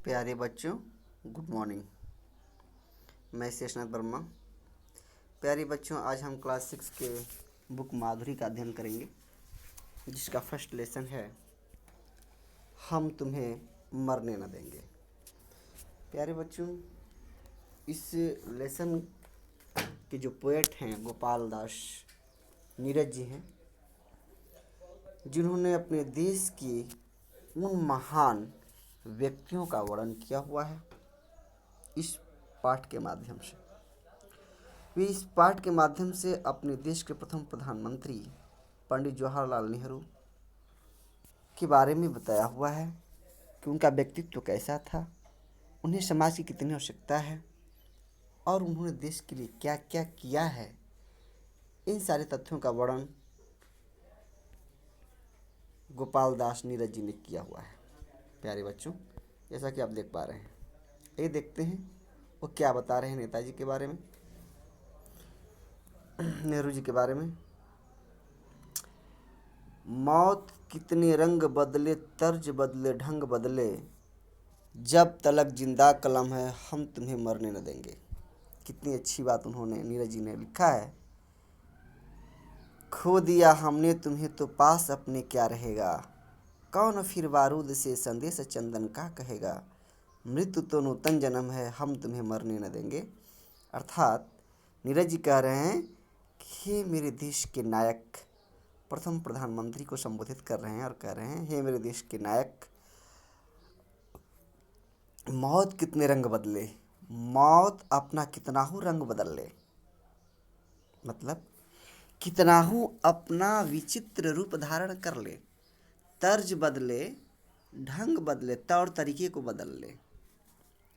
प्यारे बच्चों, good morning. मैं शेषनाथ वर्मा। प्यारे बच्चों, आज हम क्लास 6 के बुक माधुरी का अध्ययन करेंगे, जिसका फर्स्ट लेसन है हम तुम्हें मरने न देंगे। प्यारे बच्चों, इस लेसन के जो पोएट हैं गोपाल दास नीरज जी हैं, जिन्होंने अपने देश की उन महान व्यक्तियों का वर्णन किया हुआ है इस पाठ के माध्यम से। वे इस पाठ के माध्यम से अपने देश के प्रथम प्रधानमंत्री पंडित जवाहरलाल नेहरू के बारे में बताया हुआ है कि उनका व्यक्तित्व कैसा था, उन्हें समाज की कितनी आवश्यकता है और उन्होंने देश के लिए क्या क्या किया है। इन सारे तथ्यों का वर्णन गोपाल दास नीरज जी ने किया हुआ है। प्यारे बच्चों, जैसा कि आप देख पा रहे हैं, ये देखते हैं वो क्या बता रहे हैं नेताजी के बारे में, नेहरू जी के बारे में। मौत कितने रंग बदले, तर्ज बदले, ढंग बदले, जब तलक जिंदा कलम है हम तुम्हें मरने न देंगे। कितनी अच्छी बात उन्होंने, नीरज जी ने लिखा है। खो दिया हमने तुम्हें तो पास अपने क्या रहेगा, कौन फिर बारूद से संदेश चंदन का कहेगा, मृत्यु तो नूतन जन्म है हम तुम्हें मरने न देंगे। अर्थात नीरज जी कह रहे हैं कि हे मेरे देश के नायक, प्रथम प्रधानमंत्री को संबोधित कर रहे हैं और कह रहे हैं, हे मेरे देश के नायक, मौत कितने रंग बदले, मौत अपना कितनाहू रंग बदल ले, मतलब कितनाहू अपना विचित्र रूप धारण कर ले, तर्ज बदले, ढंग बदले, तौर तरीके को बदल ले,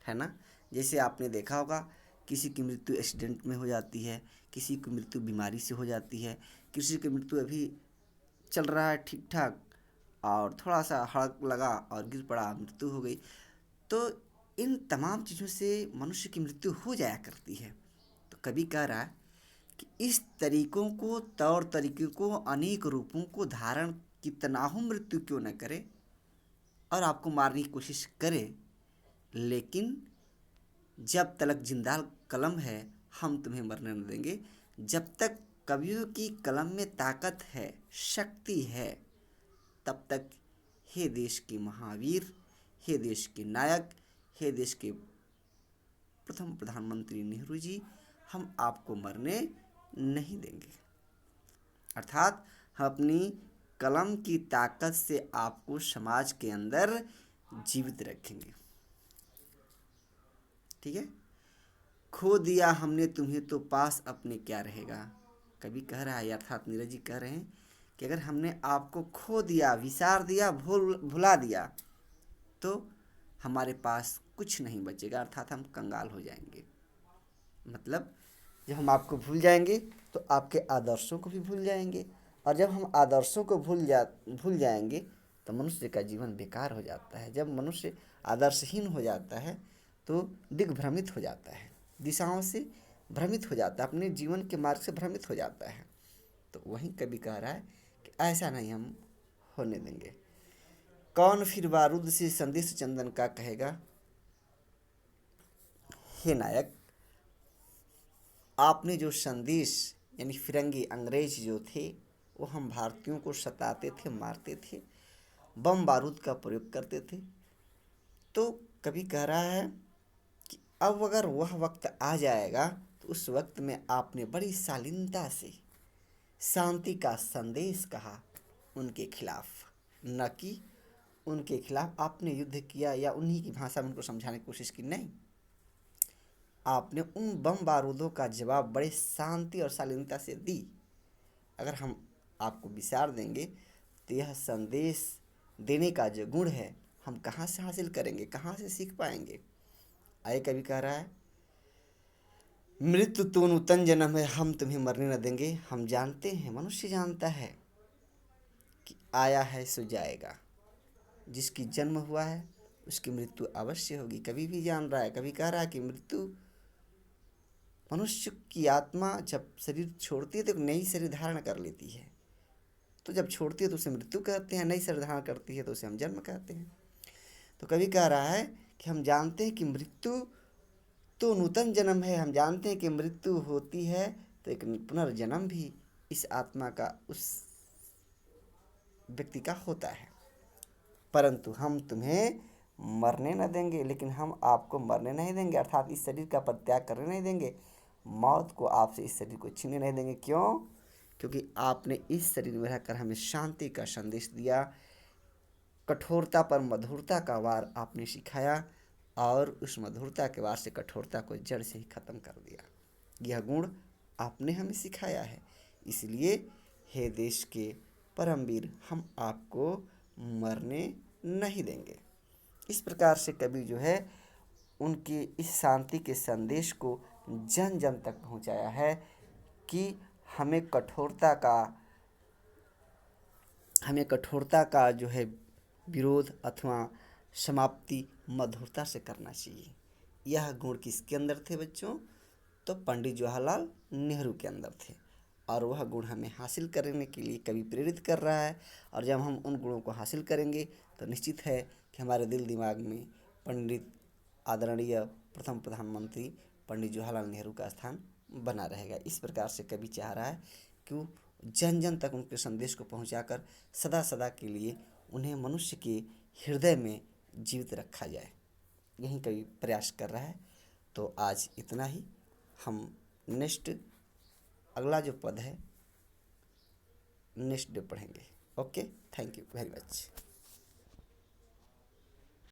है ना। जैसे आपने देखा होगा, किसी की मृत्यु एक्सीडेंट में हो जाती है, किसी की मृत्यु बीमारी से हो जाती है, किसी की मृत्यु अभी चल रहा है ठीक ठाक और थोड़ा सा हड़क लगा और गिर पड़ा, मृत्यु हो गई। तो इन तमाम चीज़ों से मनुष्य की मृत्यु हो जाया करती है। तो कवि कह रहा है कि इस तरीकों को, तौर तरीकों को, अनेक रूपों को धारण कितना हो मृत्यु क्यों न करे और आपको मारने की कोशिश करे, लेकिन जब तलक जिंदा कलम है हम तुम्हें मरने न देंगे। जब तक कवियों की कलम में ताकत है, शक्ति है, तब तक हे देश के महावीर, हे देश के नायक, हे देश के प्रथम प्रधानमंत्री नेहरू जी, हम आपको मरने नहीं देंगे। अर्थात हम अपनी कलम की ताकत से आपको समाज के अंदर जीवित रखेंगे। ठीक है। खो दिया हमने तुम्हें तो पास अपने क्या रहेगा। कवि कह रहा है, अर्थात नीरज जी कह रहे हैं कि अगर हमने आपको खो दिया, विसार दिया, भुला दिया, तो हमारे पास कुछ नहीं बचेगा, अर्थात हम कंगाल हो जाएंगे। मतलब जब हम आपको भूल जाएंगे तो आपके आदर्शों को भी भूल जाएंगे, और जब हम आदर्शों को भूल जाएंगे तो मनुष्य का जीवन बेकार हो जाता है। जब मनुष्य आदर्शहीन हो जाता है तो दिग्भ्रमित हो जाता है, दिशाओं से भ्रमित हो जाता है, अपने जीवन के मार्ग से भ्रमित हो जाता है। तो वहीं कवि कह रहा है कि ऐसा नहीं हम होने देंगे। कौन फिर बारूद से संदेश चंदन का कहेगा। हे नायक, आपने जो संदेश, यानी फिरंगी अंग्रेज जो थे, वो हम भारतीयों को सताते थे, मारते थे, बम बारूद का प्रयोग करते थे। तो कवि कह रहा है कि अब अगर वह वक्त आ जाएगा तो उस वक्त में आपने बड़ी शालीनता से शांति का संदेश कहा उनके खिलाफ, न कि उनके खिलाफ आपने युद्ध किया या उन्हीं की भाषा में उनको समझाने की कोशिश की। नहीं, आपने उन बम बारूदों का जवाब बड़े शांति और शालीनता से दी। अगर हम आपको विचार देंगे तो यह संदेश देने का जो गुण है हम कहाँ से हासिल करेंगे, कहाँ से सीख पाएंगे। आए कवि कह रहा है, मृत्यु तो नूतन जन्म है हम तुम्हें मरने न देंगे। हम जानते हैं, मनुष्य जानता है कि आया है सो जाएगा, जिसकी जन्म हुआ है उसकी मृत्यु अवश्य होगी। कवि भी जान रहा है, कवि कह रहा है कि मृत्यु, मनुष्य की आत्मा जब शरीर छोड़ती है तो एक नई शरीर धारण कर लेती है। तो जब छोड़ती है तो उसे मृत्यु कहते हैं, नई शरीर धारण करती है तो उसे हम जन्म कहते हैं। तो कवि कह रहा है कि हम जानते हैं कि मृत्यु तो नूतन जन्म है, हम जानते हैं कि मृत्यु होती है तो एक पुनर्जन्म भी इस आत्मा का उस व्यक्ति का होता है। परंतु हम तुम्हें मरने न देंगे, लेकिन हम आपको मरने नहीं देंगे, अर्थात इस शरीर का परित्याग करने नहीं देंगे, मौत को आपसे इस शरीर को छीनने नहीं देंगे। क्यों? क्योंकि आपने इस शरीर में रहकर हमें शांति का संदेश दिया, कठोरता पर मधुरता का वार आपने सिखाया और उस मधुरता के वार से कठोरता को जड़ से ही खत्म कर दिया। यह गुण आपने हमें सिखाया है, इसलिए हे देश के परमवीर, हम आपको मरने नहीं देंगे। इस प्रकार से कवि जो है उनके इस शांति के संदेश को जन जन तक पहुंचाया है कि हमें कठोरता का जो है विरोध अथवा समाप्ति मधुरता से करना चाहिए। यह गुण किसके अंदर थे बच्चों? तो पंडित जवाहरलाल नेहरू के अंदर थे, और वह गुण हमें हासिल करने के लिए कवि प्रेरित कर रहा है। और जब हम उन गुणों को हासिल करेंगे तो निश्चित है कि हमारे दिल दिमाग में पंडित आदरणीय प्रथम प्रधानमंत्री पंडित जवाहरलाल नेहरू का स्थान बना रहेगा। इस प्रकार से कवि चाह रहा है कि वो जन जन तक उनके संदेश को पहुंचाकर सदा सदा के लिए उन्हें मनुष्य के हृदय में जीवित रखा जाए, यही कवि प्रयास कर रहा है। तो आज इतना ही। हम नेक्स्ट अगला जो पद है नेक्स्ट डे पढ़ेंगे। Okay, thank you very much.